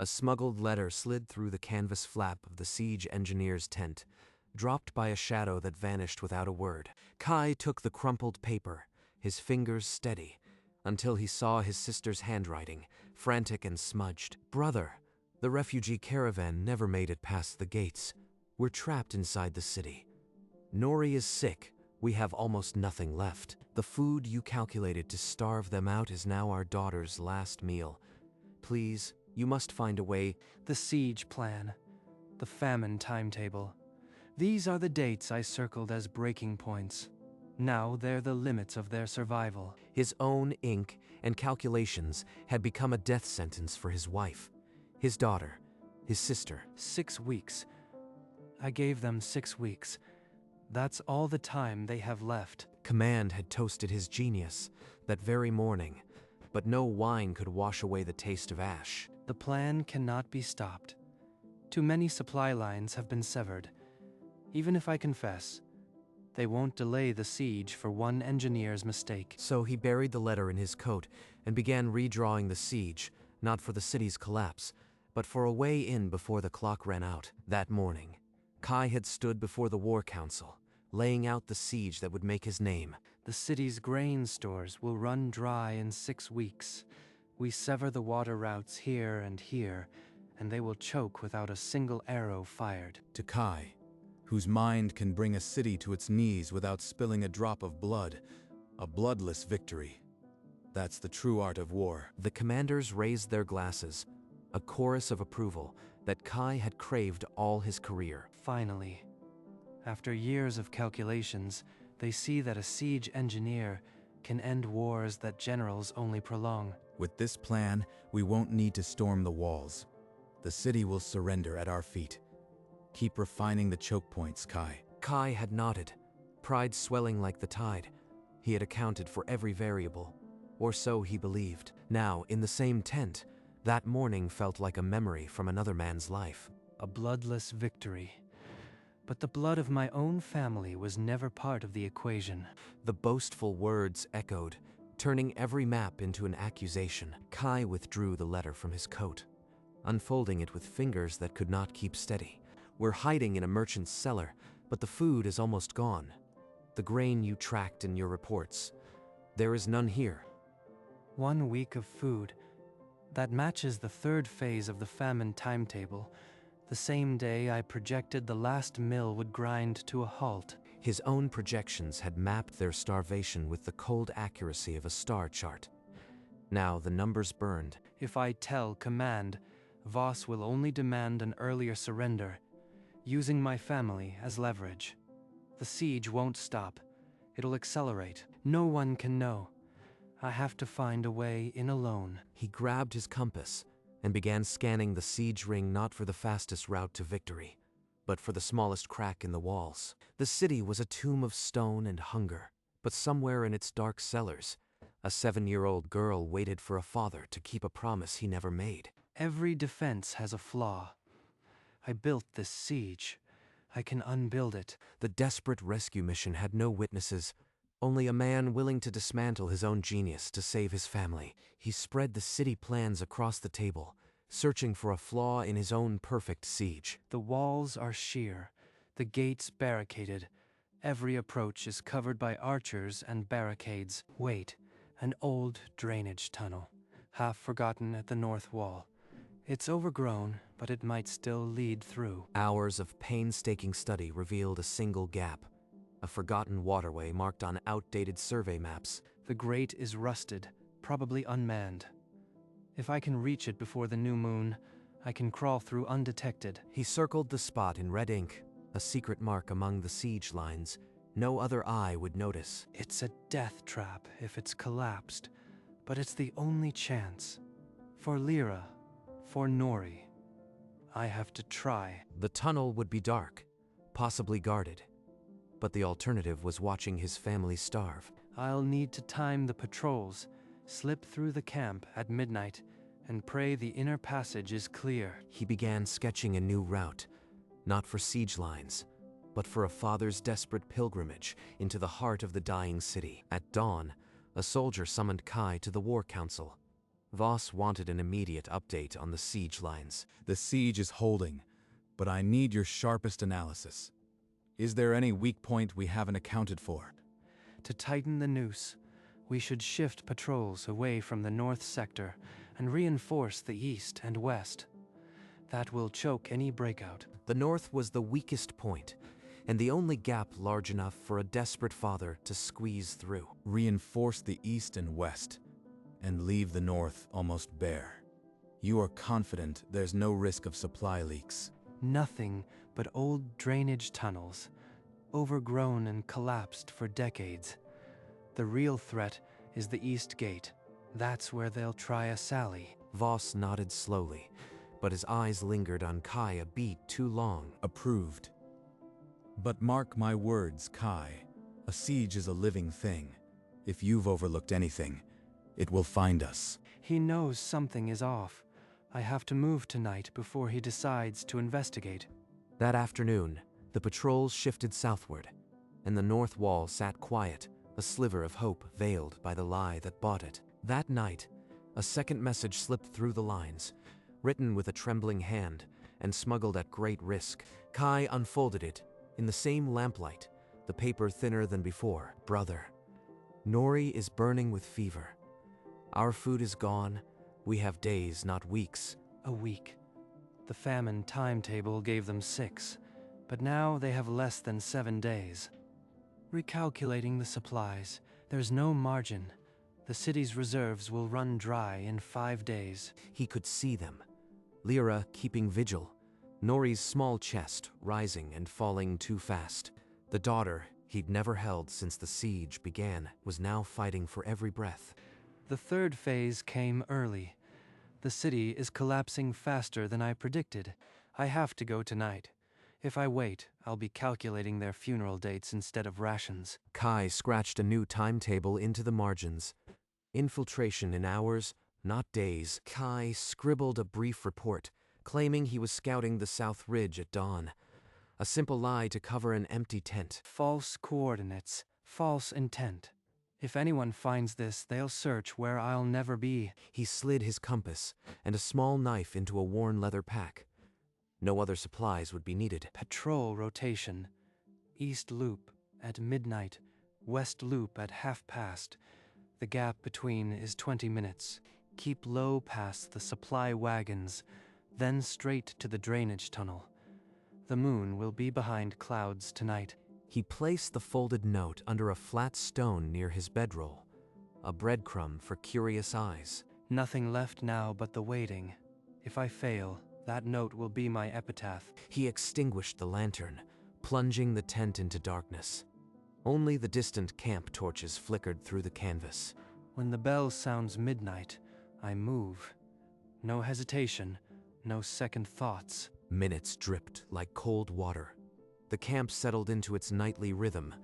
A smuggled letter slid through the canvas flap of the siege engineer's tent, dropped by a shadow that vanished without a word. Kai took the crumpled paper, his fingers steady, until he saw his sister's handwriting, frantic and smudged. "Brother, the refugee caravan never made it past the gates. We're trapped inside the city. Nori is sick. We have almost nothing left. The food you calculated to starve them out is now our daughter's last meal. Please, you must find a way." The siege plan. The famine timetable. These are the dates I circled as breaking points. Now they're the limits of their survival. His own ink and calculations had become a death sentence for his wife, his daughter, his sister. 6 weeks. I gave them 6 weeks. That's all the time they have left. Command had toasted his genius that very morning, but no wine could wash away the taste of ash. The plan cannot be stopped. Too many supply lines have been severed. Even if I confess, they won't delay the siege for one engineer's mistake. So he buried the letter in his coat and began redrawing the siege, not for the city's collapse, but for a way in before the clock ran out. That morning, Kai had stood before the War Council, laying out the siege that would make his name. The city's grain stores will run dry in 6 weeks. We sever the water routes here, and they will choke without a single arrow fired. To Kai, whose mind can bring a city to its knees without spilling a drop of blood, a bloodless victory. That's the true art of war. The commanders raised their glasses, a chorus of approval that Kai had craved all his career. Finally, after years of calculations, they see that a siege engineer can end wars that generals only prolong. With this plan, we won't need to storm the walls. The city will surrender at our feet. Keep refining the choke points, Kai. Kai had nodded, pride swelling like the tide. He had accounted for every variable, or so he believed. Now, in the same tent, that morning felt like a memory from another man's life. A bloodless victory. But the blood of my own family was never part of the equation. The boastful words echoed, turning every map into an accusation. Kai withdrew the letter from his coat, unfolding it with fingers that could not keep steady. "We're hiding in a merchant's cellar, but the food is almost gone. The grain you tracked in your reports. There is none here." 1 week of food. That matches the 3rd phase of the famine timetable. The same day I projected the last mill would grind to a halt. His own projections had mapped their starvation with the cold accuracy of a star chart. Now the numbers burned. If I tell command, Voss will only demand an earlier surrender, using my family as leverage. The siege won't stop. It'll accelerate. No one can know. I have to find a way in alone. He grabbed his compass and began scanning the siege ring, not for the fastest route to victory, but for the smallest crack in the walls. The city was a tomb of stone and hunger, but somewhere in its dark cellars, a 7-year-old girl waited for a father to keep a promise he never made. Every defense has a flaw. I built this siege. I can unbuild it. The desperate rescue mission had no witnesses, only a man willing to dismantle his own genius to save his family. He spread the city plans across the table, searching for a flaw in his own perfect siege. The walls are sheer, the gates barricaded. Every approach is covered by archers and barricades. Wait, an old drainage tunnel, half forgotten at the north wall. It's overgrown, but it might still lead through. Hours of painstaking study revealed a single gap, a forgotten waterway marked on outdated survey maps. The grate is rusted, probably unmanned. If I can reach it before the new moon, I can crawl through undetected. He circled the spot in red ink, a secret mark among the siege lines. No other eye would notice. It's a death trap if it's collapsed, but it's the only chance. For Lyra, for Nori. I have to try. The tunnel would be dark, possibly guarded, but the alternative was watching his family starve. I'll need to time the patrols, slip through the camp at midnight, and pray the inner passage is clear. He began sketching a new route, not for siege lines, but for a father's desperate pilgrimage into the heart of the dying city. At dawn, a soldier summoned Kai to the War Council. Voss wanted an immediate update on the siege lines. The siege is holding, but I need your sharpest analysis. Is there any weak point we haven't accounted for? To tighten the noose, we should shift patrols away from the north sector and reinforce the east and west. That will choke any breakout. The north was the weakest point, and the only gap large enough for a desperate father to squeeze through. Reinforce the east and west, and leave the north almost bare. You are confident there's no risk of supply leaks? Nothing but old drainage tunnels, overgrown and collapsed for decades. The real threat is the east gate. That's where they'll try a sally. Voss nodded slowly, but his eyes lingered on Kai a beat too long. Approved. But mark my words, Kai. A siege is a living thing. If you've overlooked anything, it will find us. He knows something is off. I have to move tonight before he decides to investigate. That afternoon, the patrols shifted southward, and the north wall sat quiet, a sliver of hope veiled by the lie that bought it. That night, a second message slipped through the lines, written with a trembling hand and smuggled at great risk. Kai unfolded it. In the same lamplight, the paper thinner than before. Brother, Nori is burning with fever. Our food is gone. We have days, not weeks. A week. The famine timetable gave them 6, but now they have less than 7 days. Recalculating the supplies, there's no margin. The city's reserves will run dry in 5 days. He could see them. Lyra keeping vigil. Nori's small chest rising and falling too fast. The daughter he'd never held since the siege began was now fighting for every breath. The third phase came early. The city is collapsing faster than I predicted. I have to go tonight. If I wait, I'll be calculating their funeral dates instead of rations. Kai scratched a new timetable into the margins. Infiltration in hours, not days. Kai scribbled a brief report, claiming he was scouting the South Ridge at dawn. A simple lie to cover an empty tent. False coordinates, false intent. If anyone finds this, they'll search where I'll never be. He slid his compass and a small knife into a worn leather pack. No other supplies would be needed. Patrol rotation. East Loop at midnight, West Loop at past. The gap between is 20 minutes. Keep low past the supply wagons, then straight to the drainage tunnel. The moon will be behind clouds tonight. He placed the folded note under a flat stone near his bedroll, a breadcrumb for curious eyes. Nothing left now but the waiting. If I fail, that note will be my epitaph. He extinguished the lantern, plunging the tent into darkness. Only the distant camp torches flickered through the canvas. When the bell sounds midnight, I move. No hesitation, no second thoughts. Minutes dripped like cold water. The camp settled into its nightly rhythm,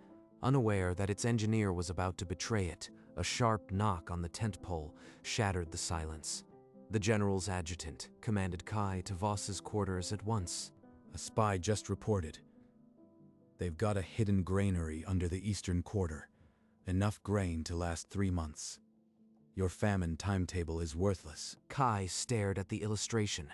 unaware that its engineer was about to betray it. A sharp knock on the tent pole shattered the silence. The general's adjutant commanded Kai to Voss's quarters at once. A spy just reported. They've got a hidden granary under the eastern quarter. Enough grain to last 3 months. Your famine timetable is worthless. Kai stared at the illustration.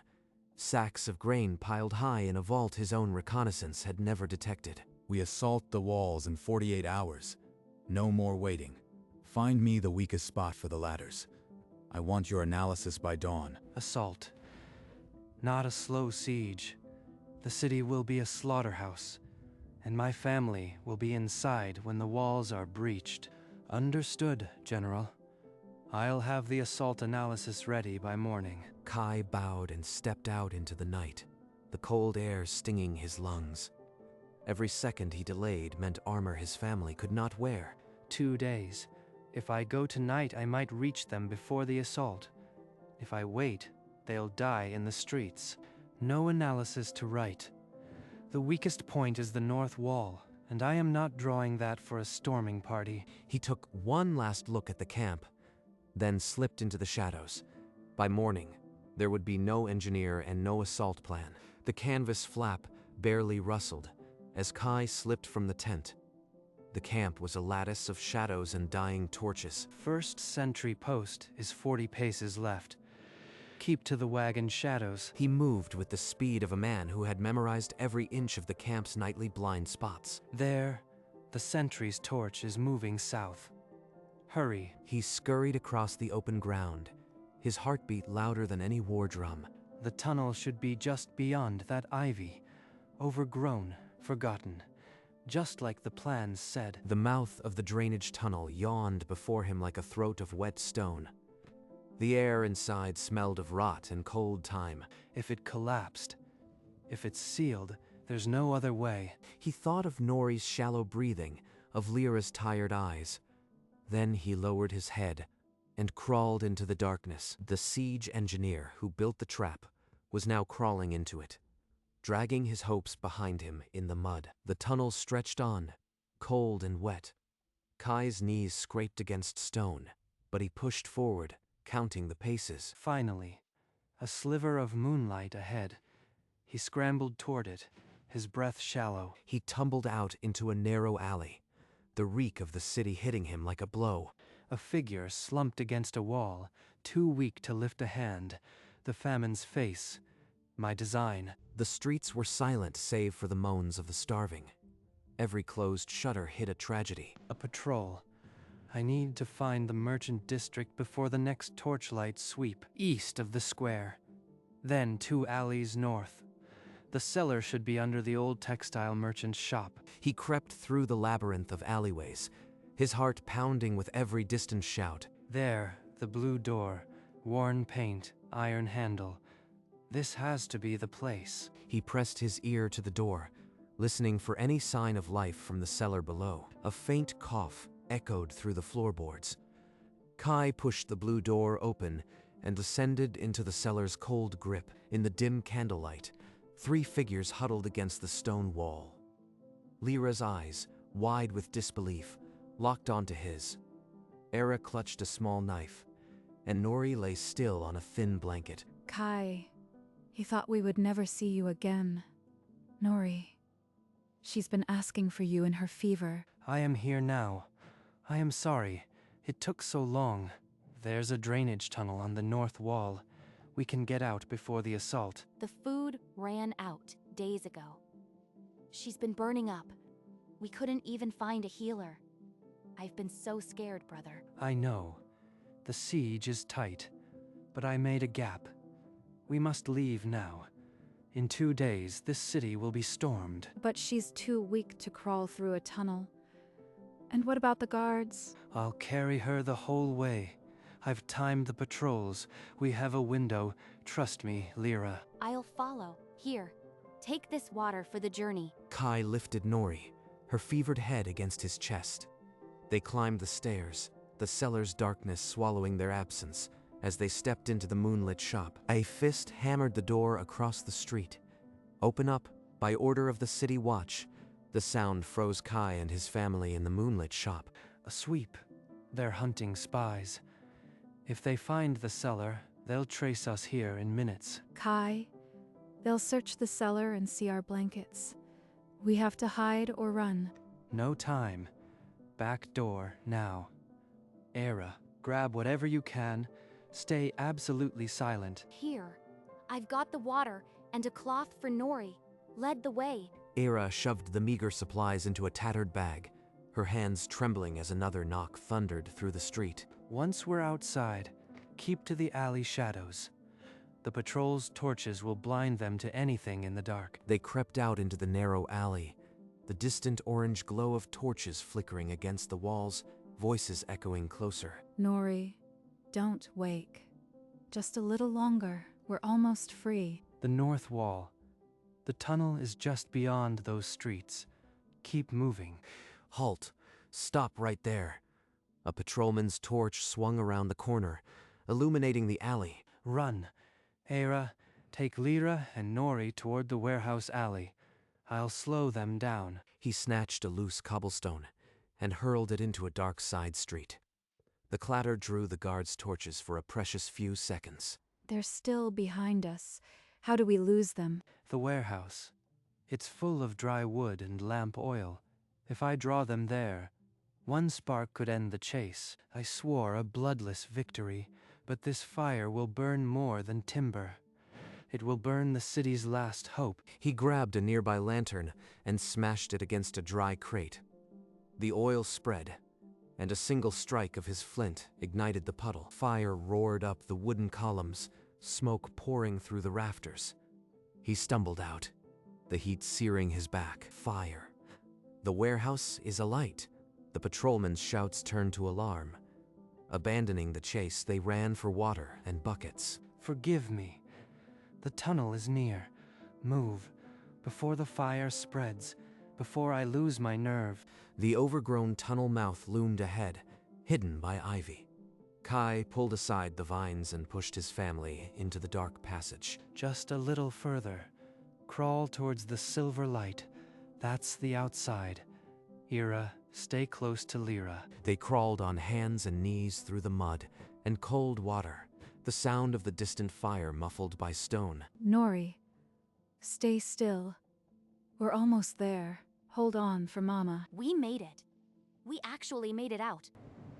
Sacks of grain piled high in a vault his own reconnaissance had never detected. We assault the walls in 48 hours. No more waiting. Find me the weakest spot for the ladders. I want your analysis by dawn. Assault. Not a slow siege. The city will be a slaughterhouse, and my family will be inside when the walls are breached. Understood, General. I'll have the assault analysis ready by morning. Kai bowed and stepped out into the night, the cold air stinging his lungs. Every second he delayed meant armor his family could not wear. 2 days. If I go tonight, I might reach them before the assault. If I wait, they'll die in the streets. No analysis to write. The weakest point is the north wall, and I am not drawing that for a storming party. He took one last look at the camp, then slipped into the shadows. By morning, there would be no engineer and no assault plan. The canvas flap barely rustled as Kai slipped from the tent. The camp was a lattice of shadows and dying torches. First sentry post is 40 paces left. Keep to the wagon shadows. He moved with the speed of a man who had memorized every inch of the camp's nightly blind spots. There, the sentry's torch is moving south. Hurry. He scurried across the open ground, his heartbeat louder than any war drum. The tunnel should be just beyond that ivy, overgrown, forgotten, just like the plans said. The mouth of the drainage tunnel yawned before him like a throat of wet stone. The air inside smelled of rot and cold time. If it collapsed, if it's sealed, there's no other way. He thought of Nori's shallow breathing, of Lyra's tired eyes. Then he lowered his head and crawled into the darkness. The siege engineer who built the trap was now crawling into it, dragging his hopes behind him in the mud. The tunnel stretched on, cold and wet. Kai's knees scraped against stone, but he pushed forward, counting the paces. Finally, a sliver of moonlight ahead. He scrambled toward it, his breath shallow. He tumbled out into a narrow alley, the reek of the city hitting him like a blow. A figure slumped against a wall, too weak to lift a hand. The famine's face. My design. The streets were silent save for the moans of the starving. Every closed shutter hid a tragedy. A patrol. I need to find the merchant district before the next torchlight sweep, east of the square. Then 2 alleys north. The cellar should be under the old textile merchant's shop. He crept through the labyrinth of alleyways, his heart pounding with every distant shout. There, the blue door, worn paint, iron handle. This has to be the place. He pressed his ear to the door, listening for any sign of life from the cellar below. A faint cough echoed through the floorboards. Kai pushed the blue door open and descended into the cellar's cold grip. In the dim candlelight, 3 figures huddled against the stone wall. Lyra's eyes, wide with disbelief, locked onto his. Era clutched a small knife, and Nori lay still on a thin blanket. Kai, he thought we would never see you again. Nori, she's been asking for you in her fever. I am here now. I am sorry. It took so long. There's a drainage tunnel on the north wall. We can get out before the assault. The food ran out days ago. She's been burning up. We couldn't even find a healer. I've been so scared, brother. I know. The siege is tight, but I made a gap. We must leave now. In 2 days, this city will be stormed. But she's too weak to crawl through a tunnel. And what about the guards? I'll carry her the whole way. I've timed the patrols. We have a window. Trust me, Lyra. I'll follow. Here, take this water for the journey. Kai lifted Nori, her fevered head against his chest. They climbed the stairs, the cellar's darkness swallowing their absence, as they stepped into the moonlit shop. A fist hammered the door across the street. Open up, by order of the city watch. The sound froze Kai and his family in the moonlit shop. A sweep. They're hunting spies. If they find the cellar, they'll trace us here in minutes. Kai, they'll search the cellar and see our blankets. We have to hide or run. No time. Back door, now. Era, grab whatever you can. Stay absolutely silent. Here, I've got the water and a cloth for Nori. Lead the way. Era shoved the meager supplies into a tattered bag, her hands trembling as another knock thundered through the street. Once we're outside, keep to the alley shadows. The patrol's torches will blind them to anything in the dark. They crept out into the narrow alley, the distant orange glow of torches flickering against the walls, voices echoing closer. Nori, don't wake. Just a little longer. We're almost free. The north wall. The tunnel is just beyond those streets. Keep moving. Halt. Stop right there. A patrolman's torch swung around the corner, illuminating the alley. Run. Era, take Lyra and Nori toward the warehouse alley. I'll slow them down. He snatched a loose cobblestone and hurled it into a dark side street. The clatter drew the guards' torches for a precious few seconds. They're still behind us. How do we lose them? The warehouse. It's full of dry wood and lamp oil. If I draw them there, one spark could end the chase. I swore a bloodless victory, but this fire will burn more than timber. It will burn the city's last hope. He grabbed a nearby lantern and smashed it against a dry crate. The oil spread, and a single strike of his flint ignited the puddle. Fire roared up the wooden columns, smoke pouring through the rafters. He stumbled out, the heat searing his back. Fire. The warehouse is alight. The patrolman's shouts turned to alarm. Abandoning the chase, they ran for water and buckets. Forgive me. The tunnel is near. Move, before the fire spreads, before I lose my nerve. The overgrown tunnel mouth loomed ahead, hidden by ivy. Kai pulled aside the vines and pushed his family into the dark passage. Just a little further. Crawl towards the silver light. That's the outside. Ira, stay close to Lyra. They crawled on hands and knees through the mud and cold water, the sound of the distant fire muffled by stone. Nori, stay still. We're almost there. Hold on for Mama. We made it. We actually made it out.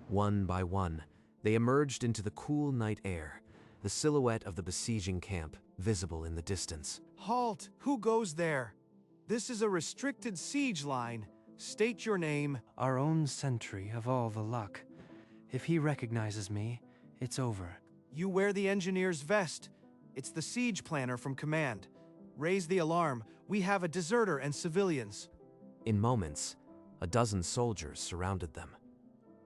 One by one, they emerged into the cool night air, the silhouette of the besieging camp visible in the distance. Halt! Who goes there? This is a restricted siege line. State your name. Our own sentry of all the luck. If he recognizes me, it's over. You wear the engineer's vest. It's the siege planner from command. Raise the alarm. We have a deserter and civilians. In moments, a dozen soldiers surrounded them.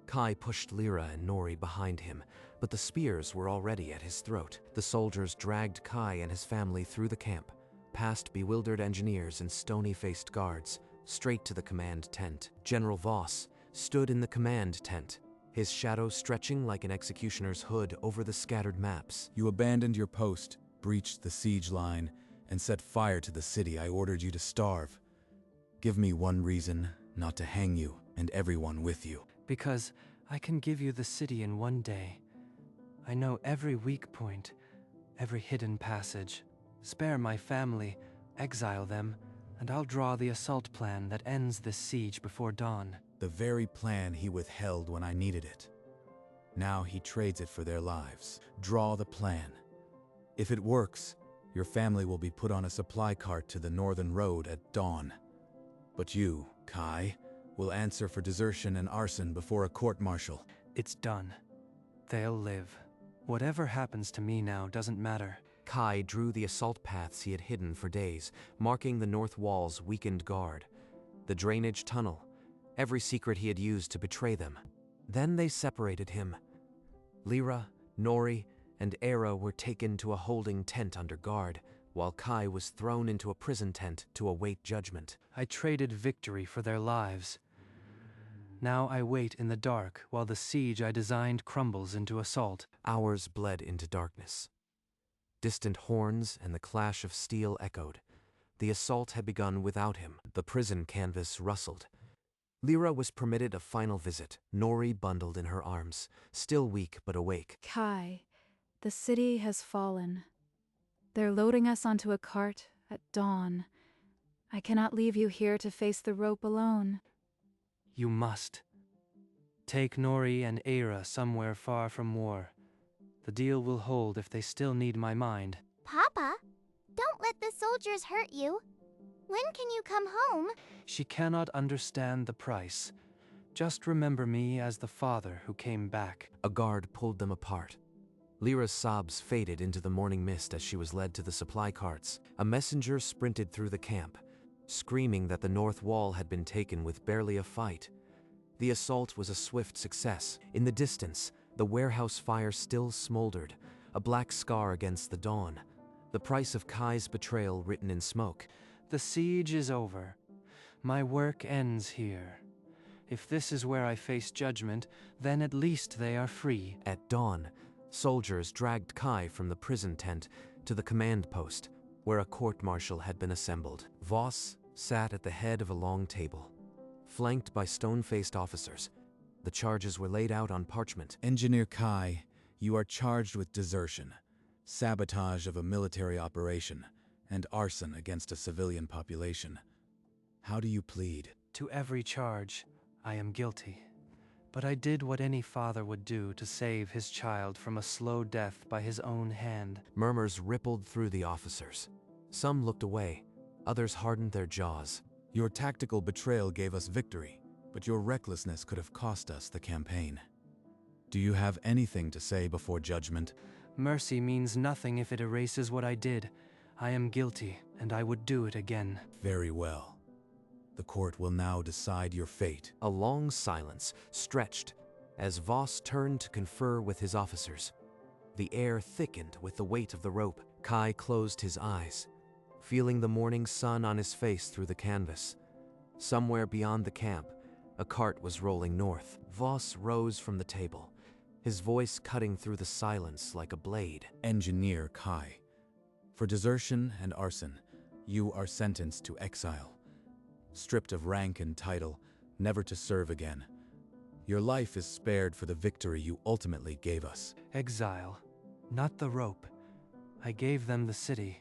Kai pushed Lyra and Nori behind him, but the spears were already at his throat. The soldiers dragged Kai and his family through the camp, past bewildered engineers and stony-faced guards, straight to the command tent. General Voss stood in the command tent, his shadow stretching like an executioner's hood over the scattered maps. You abandoned your post, breached the siege line, and set fire to the city I ordered you to starve. Give me one reason not to hang you and everyone with you. Because I can give you the city in one day. I know every weak point, every hidden passage. Spare my family, exile them, and I'll draw the assault plan that ends this siege before dawn. The very plan he withheld when I needed it. Now he trades it for their lives. Draw the plan. If it works, your family will be put on a supply cart to the northern road at dawn. But you, Kai, will answer for desertion and arson before a court-martial. It's done. They'll live. Whatever happens to me now doesn't matter. Kai drew the assault paths he had hidden for days, marking the north wall's weakened guard, the drainage tunnel, every secret he had used to betray them. Then they separated him. Lyra, Nori, and Era were taken to a holding tent under guard, while Kai was thrown into a prison tent to await judgment. I traded victory for their lives. Now I wait in the dark while the siege I designed crumbles into assault. Hours bled into darkness. Distant horns and the clash of steel echoed. The assault had begun without him. The prison canvas rustled. Lyra was permitted a final visit, Nori bundled in her arms, still weak but awake. Kai, the city has fallen. They're loading us onto a cart at dawn. I cannot leave you here to face the rope alone. You must. Take Nori and Era somewhere far from war. The deal will hold if they still need my mind. Papa, don't let the soldiers hurt you. When can you come home? She cannot understand the price. Just remember me as the father who came back. A guard pulled them apart. Lyra's sobs faded into the morning mist as she was led to the supply carts. A messenger sprinted through the camp, screaming that the north wall had been taken with barely a fight. The assault was a swift success. In the distance, the warehouse fire still smoldered, a black scar against the dawn, the price of Kai's betrayal written in smoke. The siege is over. My work ends here. If this is where I face judgment, then at least they are free. At dawn, soldiers dragged Kai from the prison tent to the command post, where a court-martial had been assembled. Voss sat at the head of a long table, flanked by stone-faced officers. The charges were laid out on parchment. Engineer Kai, you are charged with desertion, sabotage of a military operation, and arson against a civilian population. How do you plead? To every charge, I am guilty. But I did what any father would do to save his child from a slow death by his own hand. Murmurs rippled through the officers. Some looked away, others hardened their jaws. Your tactical betrayal gave us victory, but your recklessness could have cost us the campaign. Do you have anything to say before judgment? Mercy means nothing if it erases what I did. I am guilty, and I would do it again. Very well. The court will now decide your fate. A long silence stretched as Voss turned to confer with his officers. The air thickened with the weight of the rope. Kai closed his eyes, feeling the morning sun on his face through the canvas. Somewhere beyond the camp, a cart was rolling north. Voss rose from the table, his voice cutting through the silence like a blade. Engineer Kai, for desertion and arson, you are sentenced to exile. Stripped of rank and title, never to serve again. Your life is spared for the victory you ultimately gave us. Exile, not the rope. I gave them the city,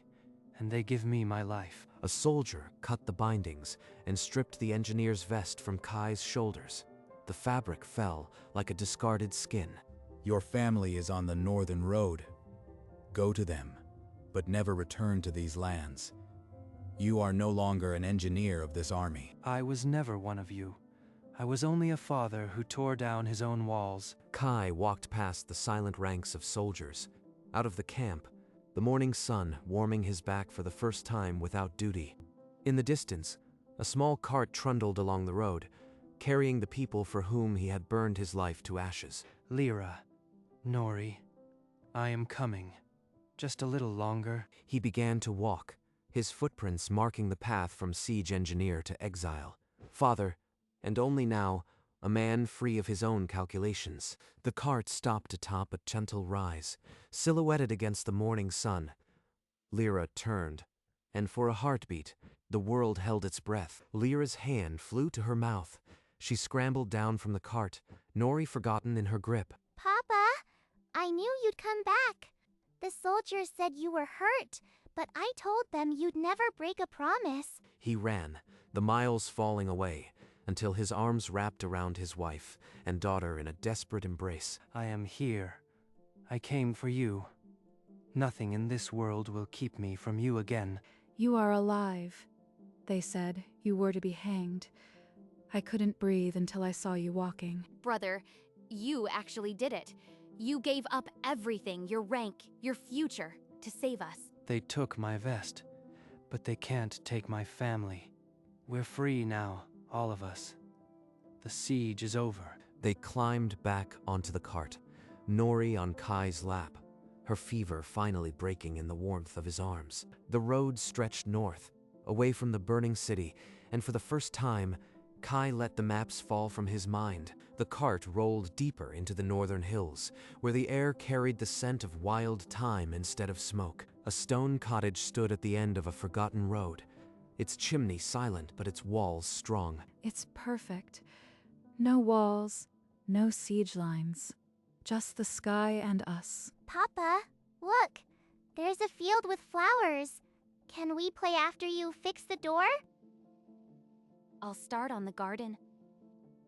and they give me my life. A soldier cut the bindings and stripped the engineer's vest from Kai's shoulders. The fabric fell like a discarded skin. Your family is on the northern road. Go to them, but never return to these lands. You are no longer an engineer of this army. I was never one of you. I was only a father who tore down his own walls. Kai walked past the silent ranks of soldiers, out of the camp, the morning sun warming his back for the first time without duty. In the distance, a small cart trundled along the road, carrying the people for whom he had burned his life to ashes. Lyra, Nori, I am coming. Just a little longer. He began to walk, his footprints marking the path from siege engineer to exile. Father, and only now, a man free of his own calculations. The cart stopped atop a gentle rise, silhouetted against the morning sun. Lyra turned, and for a heartbeat, the world held its breath. Lyra's hand flew to her mouth. She scrambled down from the cart, Nori forgotten in her grip. Papa, I knew you'd come back. The soldiers said you were hurt, but I told them you'd never break a promise. He ran, the miles falling away, until his arms wrapped around his wife and daughter in a desperate embrace. I am here. I came for you. Nothing in this world will keep me from you again. You are alive. They said you were to be hanged. I couldn't breathe until I saw you walking. Brother, you actually did it. You gave up everything, your rank, your future, to save us. They took my vest, but they can't take my family. We're free now, all of us. The siege is over. They climbed back onto the cart, Nori on Kai's lap, her fever finally breaking in the warmth of his arms. The road stretched north, away from the burning city, and for the first time, Kai let the maps fall from his mind. The cart rolled deeper into the northern hills, where the air carried the scent of wild thyme instead of smoke. A stone cottage stood at the end of a forgotten road, its chimney silent but its walls strong. It's perfect. No walls, no siege lines. Just the sky and us. Papa, look. There's a field with flowers. Can we play after you fix the door? I'll start on the garden.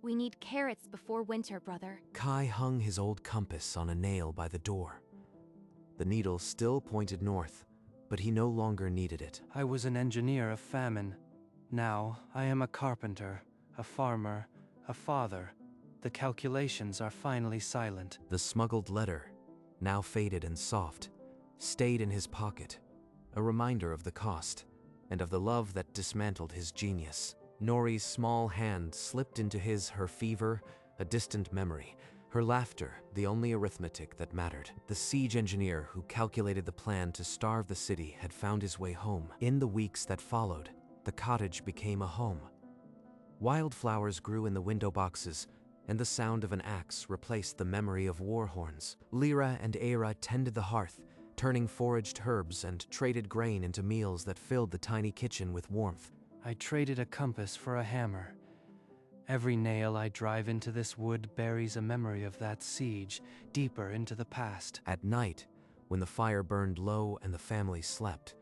We need carrots before winter, brother. Kai hung his old compass on a nail by the door. The needle still pointed north, but he no longer needed it. I was an engineer of famine. Now I am a carpenter, a farmer, a father. The calculations are finally silent. The smuggled letter, now faded and soft, stayed in his pocket, a reminder of the cost and of the love that dismantled his genius. Nori's small hand slipped into her fever, a distant memory, her laughter, the only arithmetic that mattered. The siege engineer who calculated the plan to starve the city had found his way home. In the weeks that followed, the cottage became a home. Wildflowers grew in the window boxes, and the sound of an axe replaced the memory of war horns. Lyra and Eira tended the hearth, turning foraged herbs and traded grain into meals that filled the tiny kitchen with warmth. I traded a compass for a hammer. Every nail I drive into this wood buries a memory of that siege deeper into the past. At night, when the fire burned low and the family slept,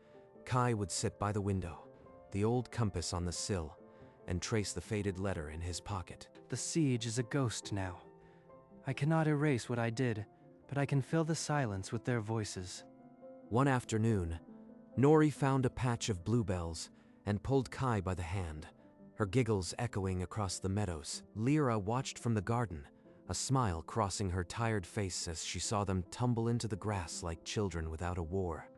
Kai would sit by the window, the old compass on the sill, and traced the faded letter in his pocket. The siege is a ghost now. I cannot erase what I did, but I can fill the silence with their voices. One afternoon, Nori found a patch of bluebells and pulled Kai by the hand, her giggles echoing across the meadows. Lyra watched from the garden, a smile crossing her tired face as she saw them tumble into the grass like children without a war.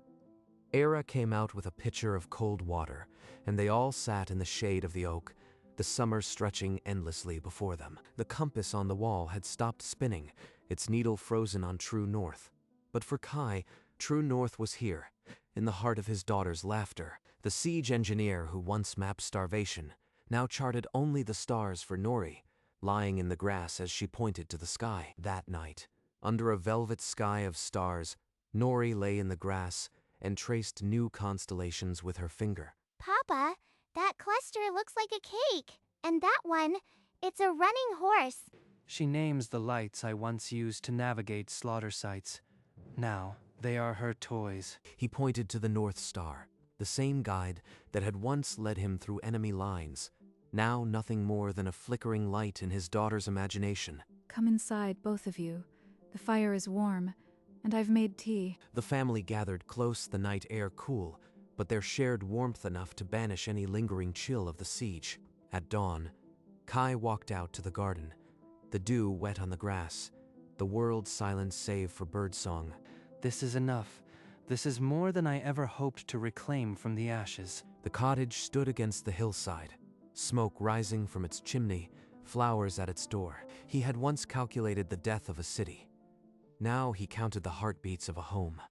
Era came out with a pitcher of cold water, and they all sat in the shade of the oak, the summer stretching endlessly before them. The compass on the wall had stopped spinning, its needle frozen on true north. But for Kai, true north was here, in the heart of his daughter's laughter. The siege engineer who once mapped starvation now charted only the stars for Nori, lying in the grass as she pointed to the sky. That night, under a velvet sky of stars, Nori lay in the grass and traced new constellations with her finger. Papa, that cluster looks like a cake. And that one, it's a running horse. She names the lights I once used to navigate slaughter sites. Now, they are her toys. He pointed to the North Star, the same guide that had once led him through enemy lines, now nothing more than a flickering light in his daughter's imagination. Come inside, both of you. The fire is warm, and I've made tea. The family gathered close, the night air cool, but there shared warmth enough to banish any lingering chill of the siege. At dawn, Kai walked out to the garden, the dew wet on the grass, the world silent save for birdsong. This is enough. This is more than I ever hoped to reclaim from the ashes. The cottage stood against the hillside, smoke rising from its chimney, flowers at its door. He had once calculated the death of a city. Now he counted the heartbeats of a home.